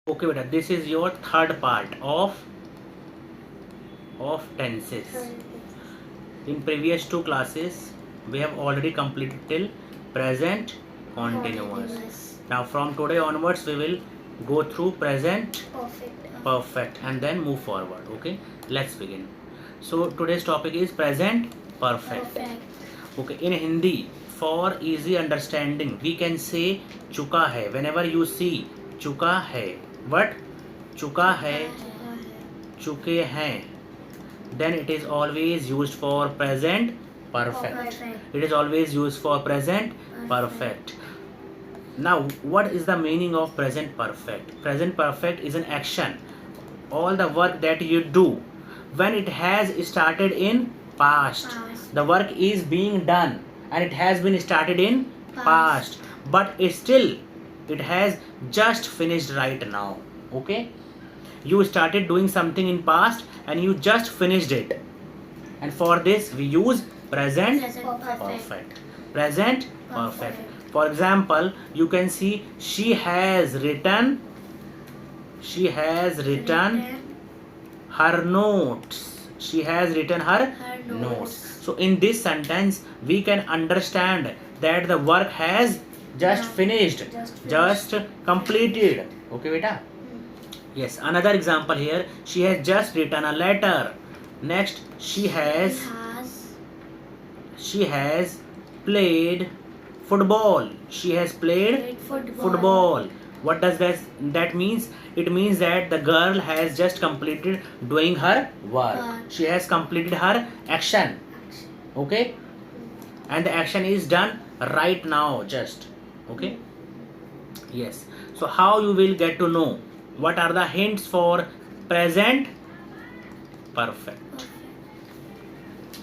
Okay, beta, this is your third part of tenses. In previous two classes, we have already completed till present continuous. Now from today onwards, we will go through present perfect and then move forward. Okay, let's begin. So today's topic is present perfect. Okay, in Hindi, for easy understanding, we can say चुका है. Whenever you see चुका है, what चुका है, चुके हैं, then it is always used for present perfect. It is always used for present perfect. Now, what is the meaning of present perfect? Present perfect is an action. All the work that you do when it has started in past. The work is being done and it has been started in past, but it has just finished right now. Okay? You started doing something in past and you just finished it, and for this we use present perfect. Present perfect. For example, you can see she has written her notes. She has written her notes. So in this sentence we can understand that the work has just finished, just completed. Okay beta? Yes, another example here. She has just written a letter. Next, she has played football. She has played football. What does that means? It means that the girl has just completed doing her work. She has completed her action. Okay? And the action is done right now just. Okay? Yes. So how you will get to know what are the hints for present perfect?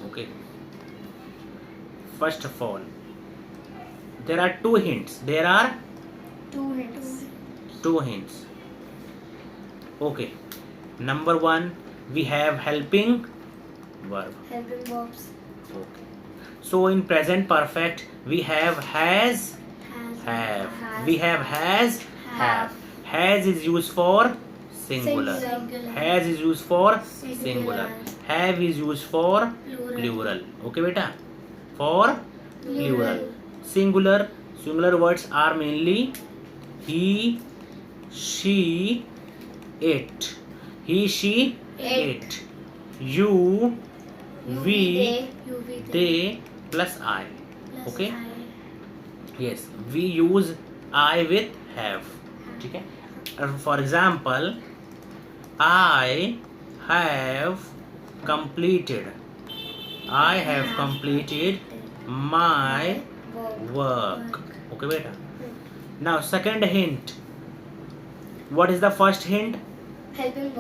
Okay. First of all, there are two hints. There are two hints. Okay. Number one, we have helping verb. Okay. So in present perfect, we have has, have. We have has, have. Has is used for singular. Has is used for singular. Have is used for plural. Okay beta? For plural. Singular words are mainly he, she, it. He, she, it. You, we, they plus I. Okay? Yes, we use I with have. Okay? For example, I have completed my work. Okay beta? Now second hint. What is the first hint? Helping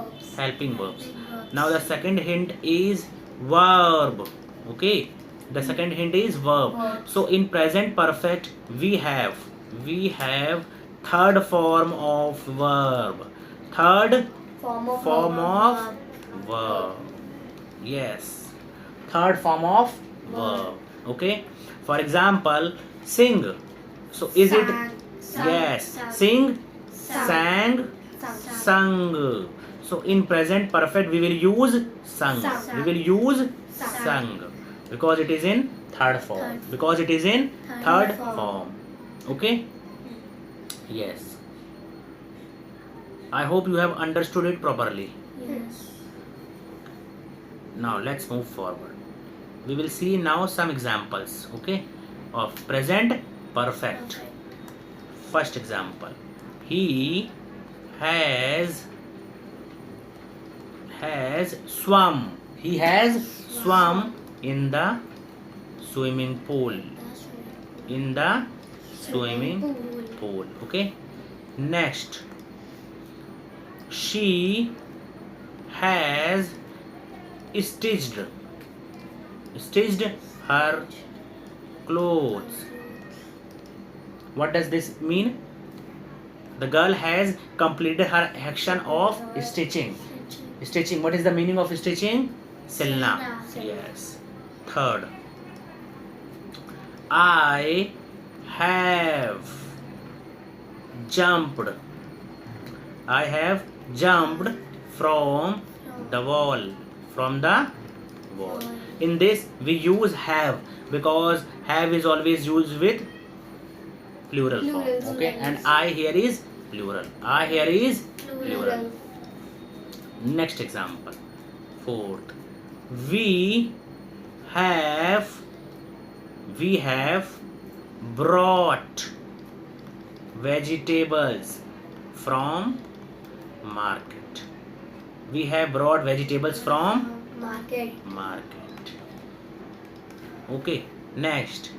verbs. Now the second hint is verb. Okay? The second hint is verb. So in present perfect we have third form of verb. Third form of verb. Yes. Third form of verb. Okay? For example, sing. So is it? Yes. Sing, sang, sung. So in present perfect we will use sung. We will use sung because it is in third form. Because it is in third form. Okay? Yes. I hope you have understood it properly. Yes. Now let's move forward. We will see now some examples, okay, of present perfect. First example. He has swum. He has swum in the swimming pool. In the swimming pool. Okay. Next. She has stitched her clothes. What does this mean? The girl has completed her action of stitching. Stitching. What is the meaning of stitching? Silna. Yes. Third. I have jumped I have jumped from the wall. From the wall. In this we use have because have is always used with plural form. Okay, and I here is plural. I here is plural. Next example. Fourth. We have brought vegetables from market. We have brought vegetables from market. Okay. Next.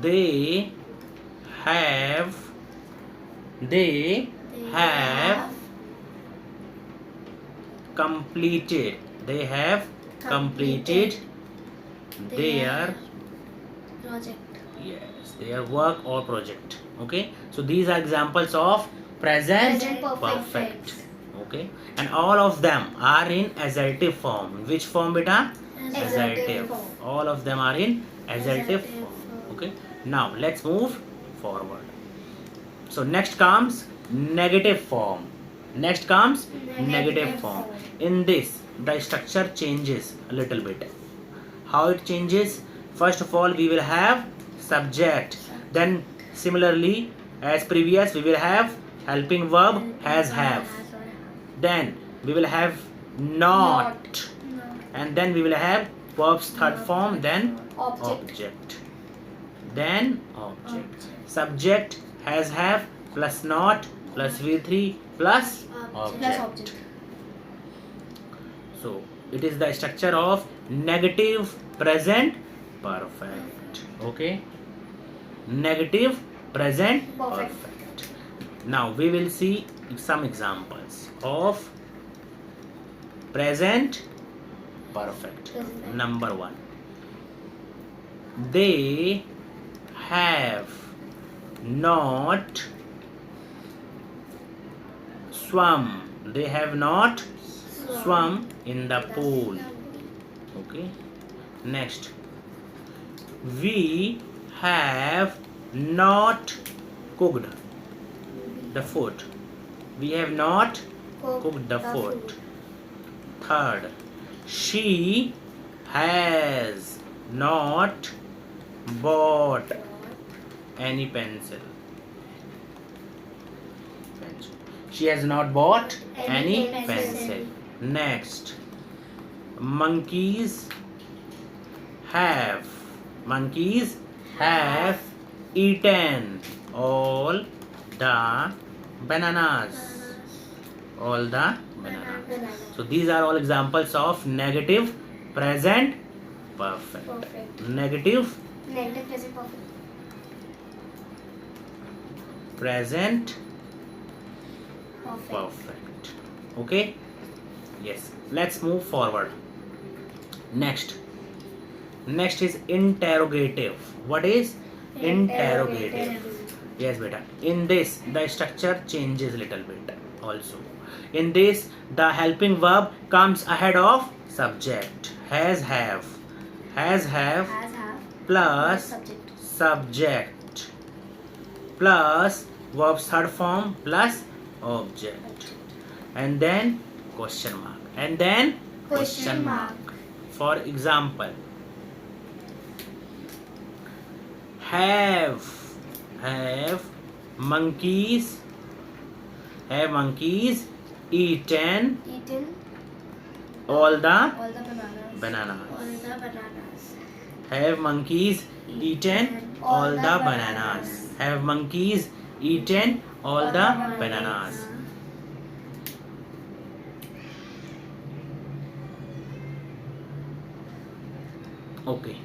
They have completed. They have completed their project. yes, their work or project. Okay, so these are examples of present perfect. Okay, and all of them are in assertive form. Which form, beta? Assertive form. All of them are in assertive form. Okay, now let's move forward. So next comes negative form. Next comes negative form. In this, the structure changes a little bit. How it changes? First of all, we will have subject. Then similarly, as previous, we will have helping verb has have. Then we will have not. And then we will have verb's third form, then object. Then object. Subject has have plus not plus V3 plus object. So it is the structure of negative present perfect. Okay, negative present perfect. Now we will see some examples of present perfect. Number 1. They have not swum. They have not swum in the pool. Okay. Next. We have not cooked the food. We have not cooked the food. Third. She has not bought any pencil. She has not bought any pencil. Next. Monkeys have eaten all the bananas. All the bananas. So these are all examples of negative present perfect. Negative present perfect. present perfect. Okay, yes, let's move forward. Next is interrogative. What is interrogative? Yes, beta. In this, the structure changes a little bit also. In this, the helping verb comes ahead of subject. Has have plus subject plus verb's third form plus object, and then question mark, and then question mark. For example, have monkeys eaten all the bananas. Have monkeys eaten all the bananas. Have monkeys eaten all the bananas. Okay.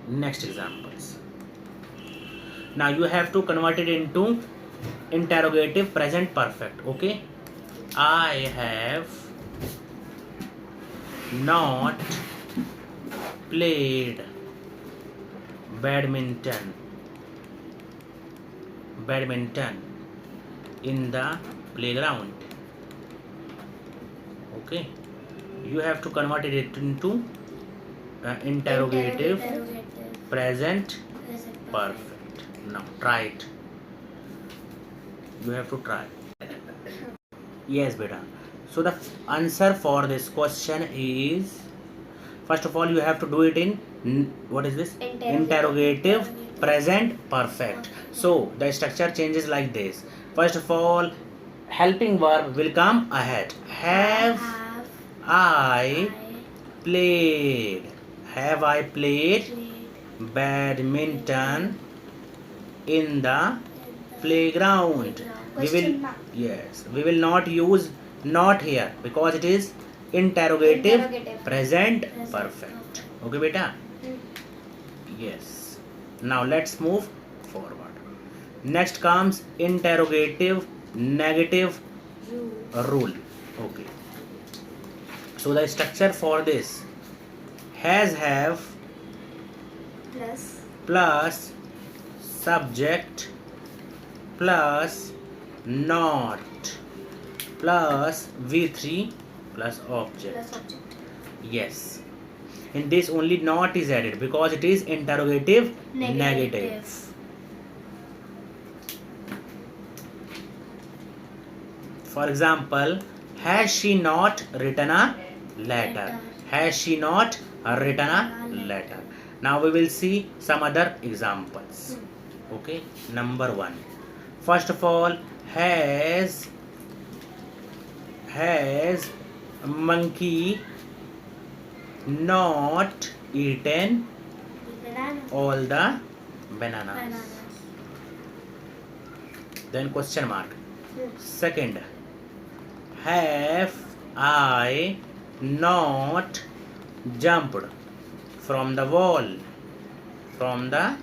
Next examples. Now you have to convert it into interrogative present perfect. Okay. I have not played badminton in the playground. Okay, you have to convert it into interrogative present perfect. Now try it. You have to try. Yes, beta. So the answer for this question is, first of all you have to do it in what is this? Interrogative present perfect. So the structure changes like this. First of all, helping verb will come ahead. Have I played? Have I played badminton in the playground? We will, yes, we will not use not here because it is interrogative present perfect. Okay, beta? Yes. Now let's move forward. Next comes interrogative negative rule. Okay. So the structure for this, has, have plus subject plus not plus V3 plus object. Yes. In this only not is added because it is interrogative negative. For example, has she not written a letter? Has she not written a letter? Now we will see some other examples. Okay, number 1. First of all, has monkey not eaten all the bananas? Then question mark. Second, have I not jumped from the wall? From the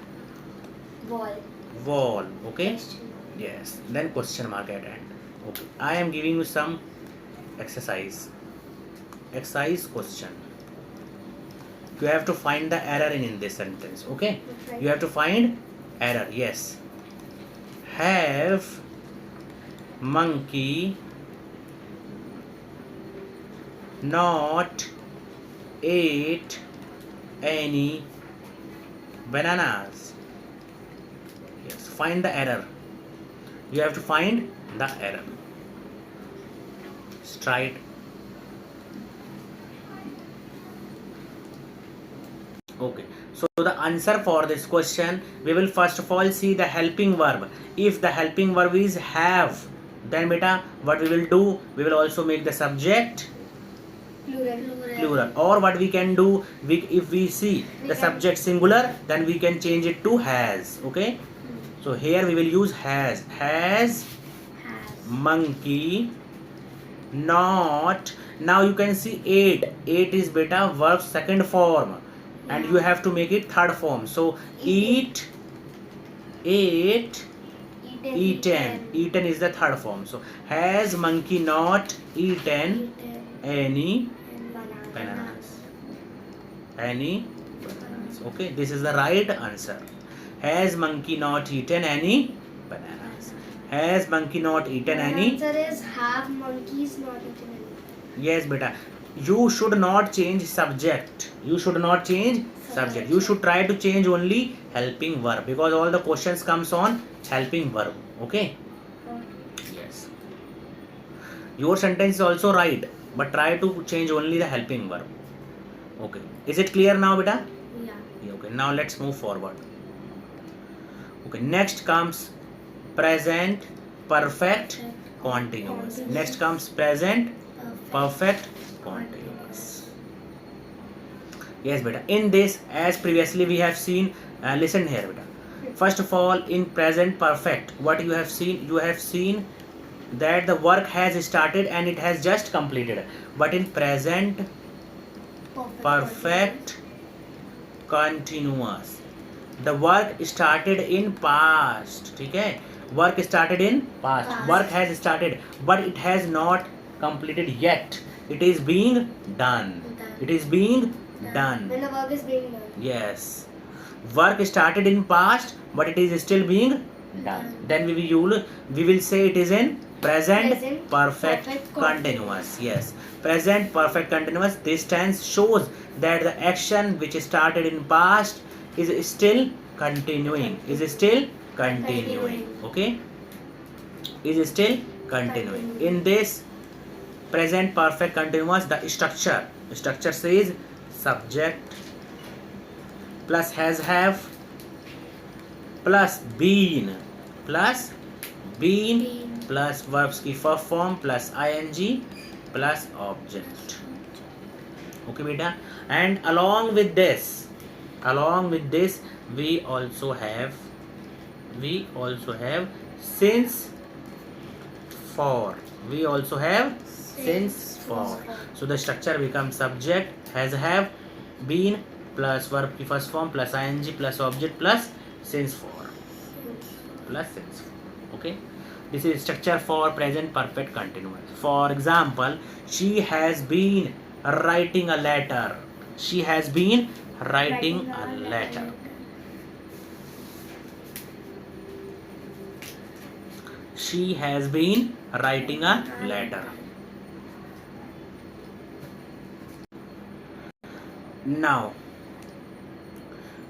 wall. Okay. Yes. Then question mark at end. Okay. I am giving you some exercise question. You have to find the error in this sentence. Okay. You have to find error. Yes. Have monkey not ate any bananas? Yes, find the error. You have to find the error. Straight. Okay, so the answer for this question, we will first of all see the helping verb. If the helping verb is have, then beta, what we will do, we will also make the subject plural. Or what we can do, if we see the subject singular, then we can change it to has. Okay, so here we will use has monkey not. Now you can see ate is beta verb second form, and you have to make it third form. So ate eaten is the third form. So has monkey not eaten any bananas? Okay, this is the right answer. Has monkey not eaten any bananas? Has monkey not eaten any? Answer is have monkeys not eaten any. Yes, beta. You should not change subject. You should not change subject. You should try to change only helping verb because all the questions comes on helping verb. Okay? Yes. Your sentence is also right, but try to change only the helping verb. Okay. Is it clear now, beta? Yeah. Okay. Now let's move forward. Okay. Next comes present perfect continuous. Next comes present perfect continuous. Yes, beta. In this, as previously we have seen, listen here, beta. First of all, in present perfect, what you have seen? You have seen that the work has started and it has just completed. But in present perfect continuous, the work started in past. Okay? Work started in past. Work has started, but it has not completed yet. It is being done. It is being done. When the work is being done. Yes. Work started in past, but it is still being done. Then we will say it is in present perfect continuous. Yes. Present perfect continuous. This tense shows that the action which started in past is still continuing. Okay? Is still continuing. In this present perfect continuous, the structure says subject plus has have plus been plus verbs की first form plus ing plus object. Okay beta, and along with this we also have since for. So the structure becomes subject has have been plus verb की first form plus ing plus object plus since for. Okay, this is structure for present perfect continuous. For example, she has been writing a letter. She has been writing a letter. She has been writing a letter. Now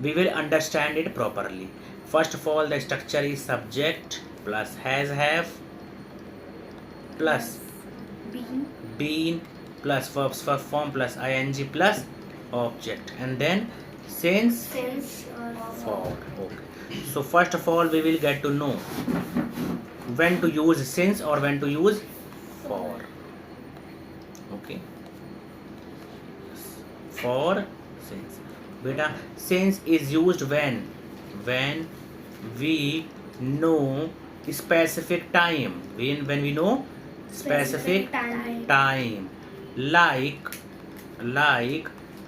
we will understand it properly. First of all, the structure is subject plus has have plus been plus verbs first form plus ing plus object, and then since for. Okay. So first of all, we will get to know when to use since or when to use for. Okay. For since. Beta, since is used when we know specific time. When we know specific time. Like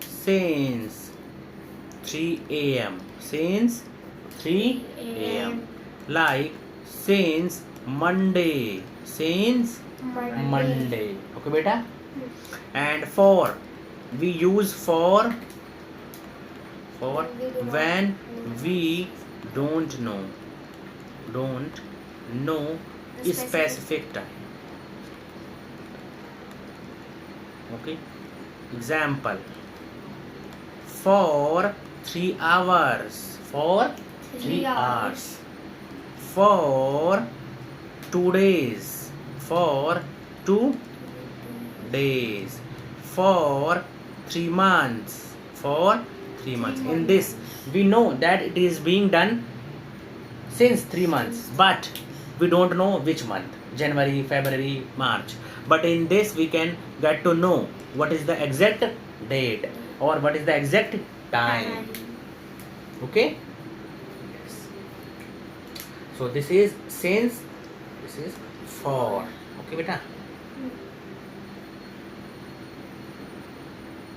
since 3 a.m. Since 3 a.m. Like since Monday. Since Monday. Okay beta. And for, we use for when we don't know specific time. Okay, example, for 3 hours. For 3 hours. For 2 days. For 2 days. For 3 months. For 3 months. In this, we know that it is being done since 3 months, but we don't know which month, January, February, March. But in this, we can get to know what is the exact date or what is the exact time. Okay? Yes. So this is since, this is for. Okay, beta?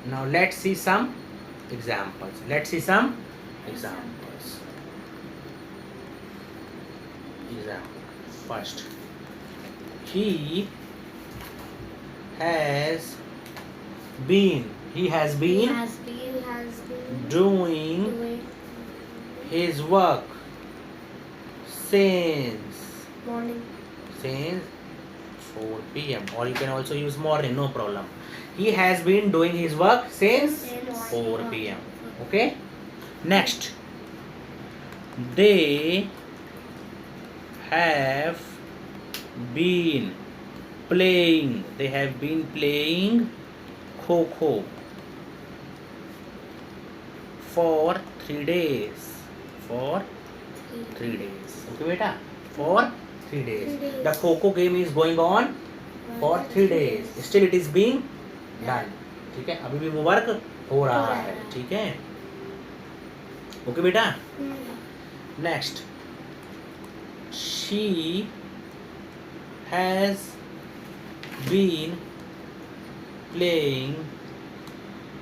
Now let's see some examples. First, he has been doing his work since 4 p.m. or you can also use morning, no problem. He has been doing his work since 4 p.m. Okay. Next, they have been playing kho for 3 days. Okay beta, for 3 days. The kho game is going on for 3 days. Still it is being done. ठीक है, अभी भी वो work हो रहा है. ठीक है, ओके बेटा. Next, she has been playing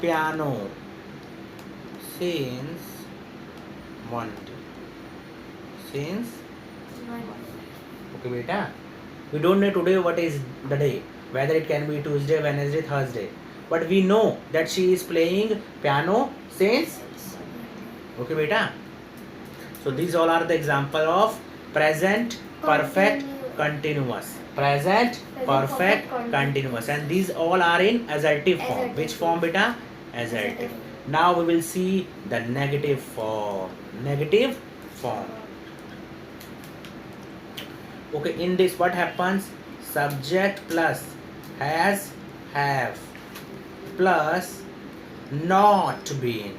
piano since Monday. Okay beta, we don't know today what is the day, whether it can be Tuesday, Wednesday, Thursday, but we know that she is playing piano since. Okay beta. So these all are the example of present perfect continuous. Present perfect continuous, and these all are in assertive form. Which form beta? Assertive. Now we will see the negative form. Okay, in this what happens? Subject plus has, have plus not been.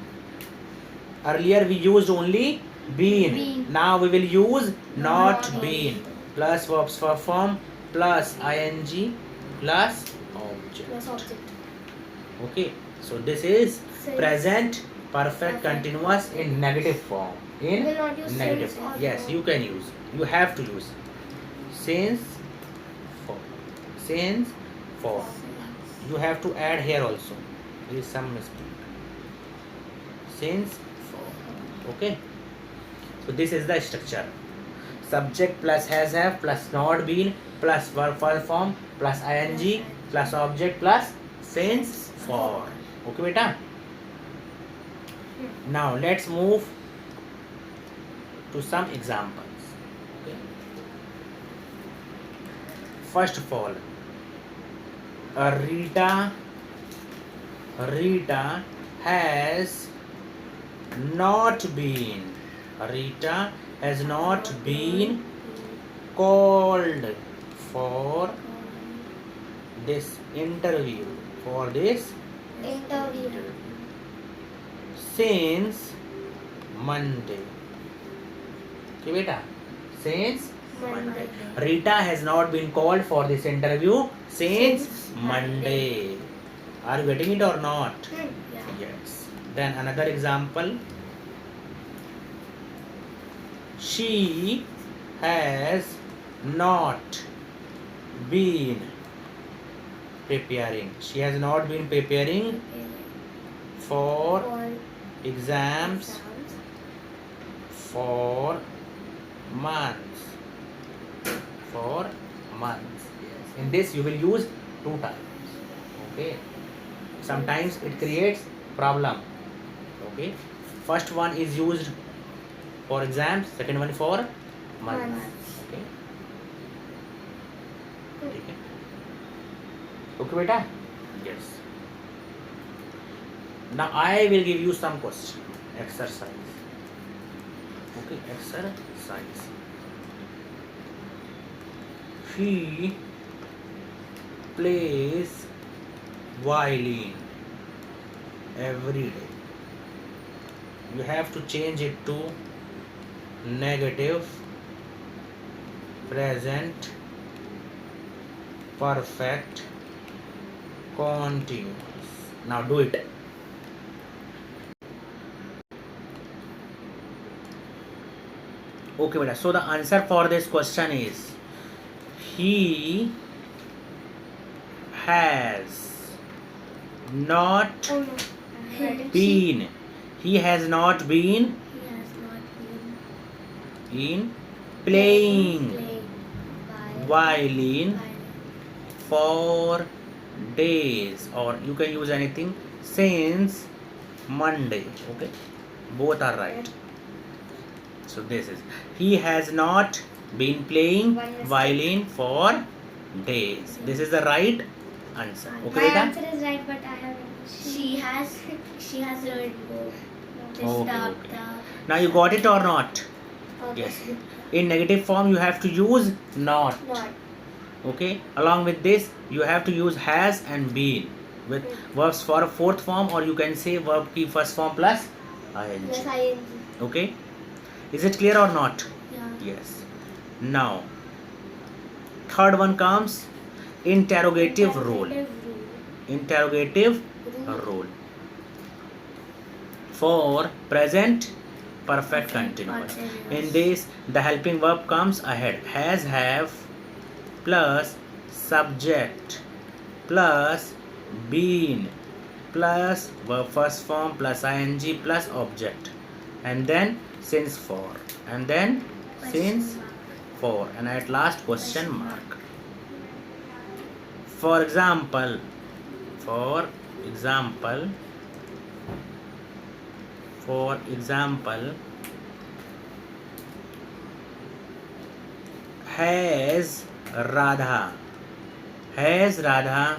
Earlier we used only been. Been. Now we will use not Not been plus verbs for form plus ing plus object. Plus object. Okay, so this is Since. present perfect Perfect. continuous in negative form. In We will not use negative since form. or Yes, for. you can use. You have to use since for. Since for. You have to add here also. There is some mistake. Since for. Okay. So this is the structure. Subject plus has, have plus not been plus verb for form plus ing plus object plus since for. Okay, beta. Now let's move to some examples. Okay. First of all, Rita has not been. Rita has not been called for this interview. For this Interview. since Monday. Okay, beta. Since Monday. Rita has not been called for this interview since Since Monday. Are you getting it or not? Yeah. Yes. Then another example. She has not been preparing. She has not been preparing for For exams for months. For months. Yes. In this you will use two times. Okay. Sometimes it creates problem. Okay. First one is used for exams. Second one for months. Months. Okay. ठीक है. Okay, beta. Yes. Now I will give you some question. Exercise. Okay, exercise. She plays violin every day. You have to change it to negative present perfect continuous. Now do it. Okay, beta. So the answer for this question is he has not Oh no. been. He has not been He has not been in playing violin violin for days, or you can use anything since Monday. Okay, both are right. So this is he has not been playing One mistake. violin for days. This is the right answer. Okay, My beta. answer is right, but I have. She has learned Okay. Now you got it or not? Yes. In negative form you have to use not. Not. Okay. Along with this you have to use has and been with verbs for fourth form, or you can say verb ki first form plus ing. Plus ing. Okay. Is it clear or not? Yeah. Yes. Now third one comes interrogative role. Interrogative role for present perfect continuous. In this the helping verb comes ahead. Has, have plus subject plus been plus verb first form plus ing plus object, and then since for, and then since for, and at last question mark. For example, has Radha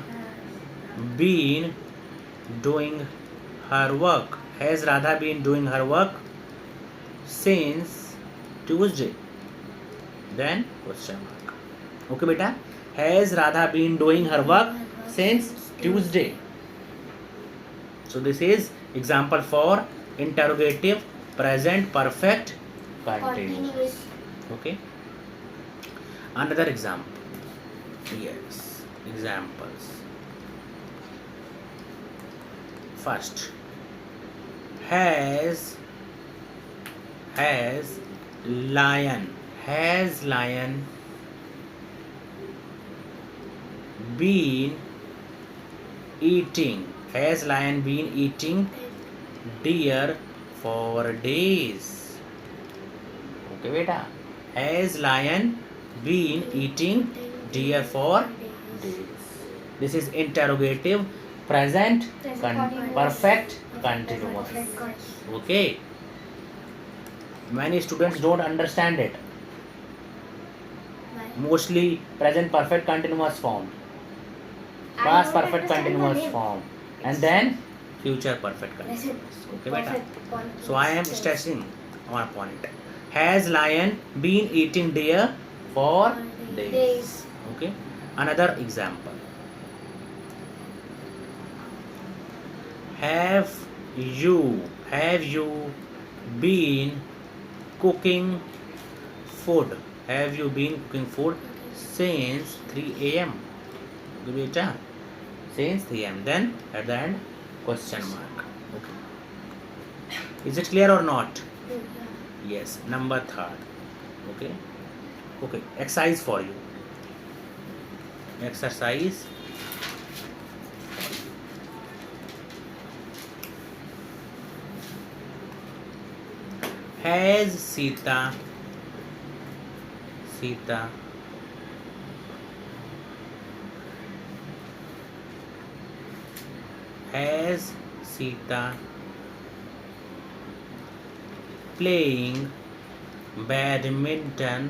been doing her work? Has Radha been doing her work since Tuesday? Then question mark. Okay, beta. Has Radha been doing her work since Tuesday. So this is example for interrogative present perfect continuous. Okay. Another example. Yes, examples. First, has lion been eating deer for days. Okay beta, has lion been eating deer for days? This is interrogative present perfect continuous. Okay, many students don't understand it. Mostly present perfect continuous form, past perfect continuous form, and then future perfect continuous. Okay beta, so I am stressing on a point. Has lion been eating deer for days? Okay. Another example. Have you been cooking food? Have you been cooking food since 3 a.m.? Okay beta, since 3 a.m. Then at the end question mark. Okay. Is it clear or not? Yes. Number third. Okay. Okay. Exercise for you. Exercise. Has Sita playing badminton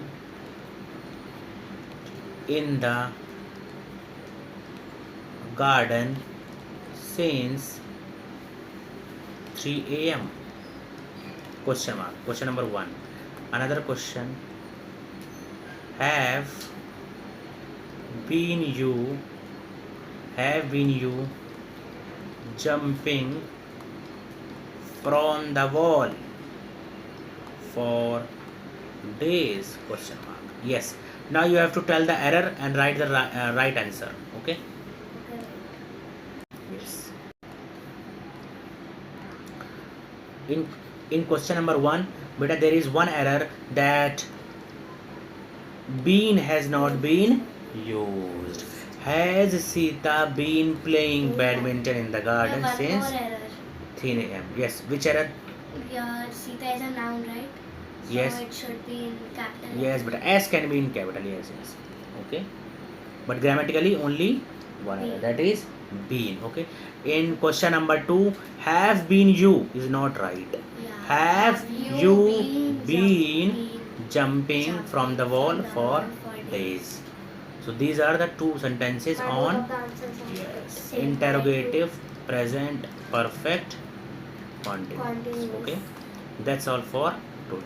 in the garden since 3 a.m.? Question mark. Question number 1. Another question. Have been you jumping from the wall for days? Question mark. Yes. Now you have to tell the error and write the right answer. Okay. Yes. In question number 1, beta, there is one error that been has not been used. Has Sita been playing badminton in the garden since 3 a.m.? Yes. Which error? Sita is a noun, right? Yes. So it should be in capital. Yes, but S can be in capital. Yes. Okay. But grammatically only one error. That is been. Okay. In question number 2, have been you is not right. Have you been jumping from the wall for days? So these are the two sentences on interrogative present perfect continuous. Okay, that's all for today.